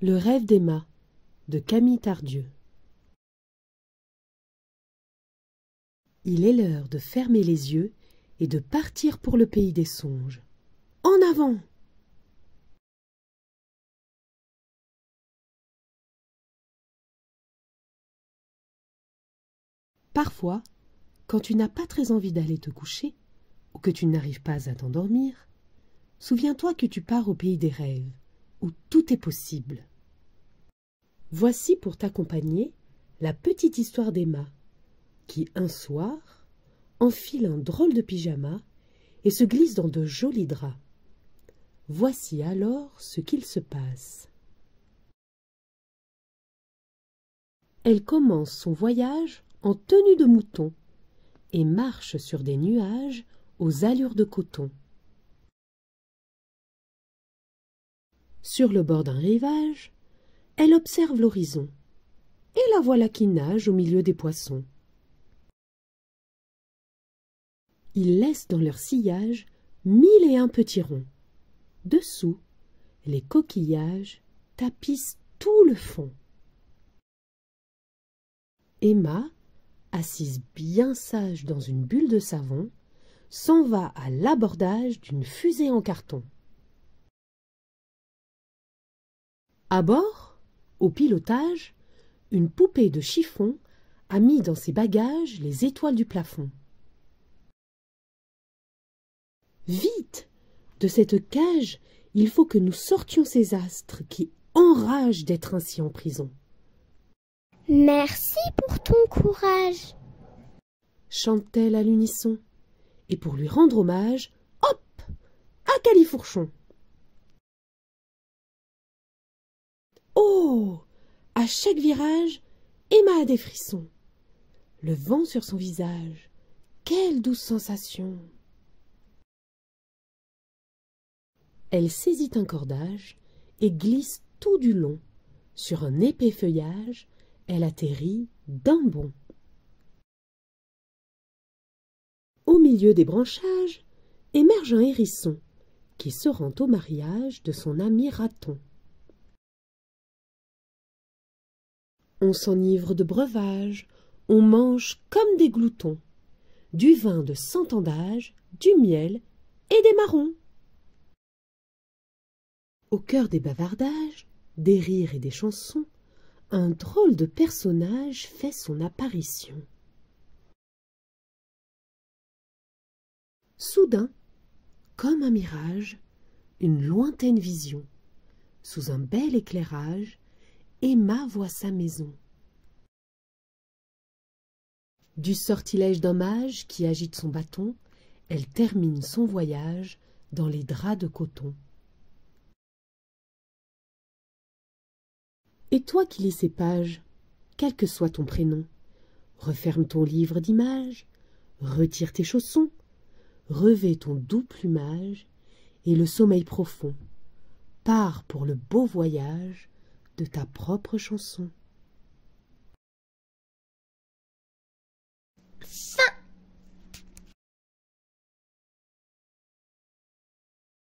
Le rêve d'Emma de Camille Tardieu. Il est l'heure de fermer les yeux et de partir pour le pays des songes. En avant! Parfois, quand tu n'as pas très envie d'aller te coucher, ou que tu n'arrives pas à t'endormir, souviens-toi que tu pars au pays des rêves, où tout est possible. Voici pour t'accompagner la petite histoire d'Emma, qui un soir enfile un drôle de pyjama et se glisse dans de jolis draps. Voici alors ce qu'il se passe. Elle commence son voyage en tenue de mouton et marche sur des nuages aux allures de coton. Sur le bord d'un rivage, elle observe l'horizon, et la voilà qui nage au milieu des poissons. Ils laissent dans leur sillage 1001 petits ronds. Dessous, les coquillages tapissent tout le fond. Emma, assise bien sage dans une bulle de savon, s'en va à l'abordage d'une fusée en carton. À bord, au pilotage, une poupée de chiffon a mis dans ses bagages les étoiles du plafond. Vite! De cette cage, il faut que nous sortions ces astres qui enragent d'être ainsi en prison. Merci pour ton courage, chante-t-elle à l'unisson, et pour lui rendre hommage, hop! À califourchon! Oh! À chaque virage, Emma a des frissons. Le vent sur son visage, quelle douce sensation! Elle saisit un cordage et glisse tout du long. Sur un épais feuillage, elle atterrit d'un bond. Au milieu des branchages, émerge un hérisson qui se rend au mariage de son ami raton. On s'enivre de breuvage, on mange comme des gloutons, du vin de 100 ans d'âge, du miel et des marrons. Au cœur des bavardages, des rires et des chansons, un drôle de personnage fait son apparition. Soudain, comme un mirage, une lointaine vision. Sous un bel éclairage, Emma voit sa maison. Du sortilège d'un mage qui agite son bâton, elle termine son voyage dans les draps de coton. Et toi qui lis ces pages, quel que soit ton prénom, referme ton livre d'images, retire tes chaussons, revêt ton doux plumage, et le sommeil profond, pars pour le beau voyage de ta propre chanson.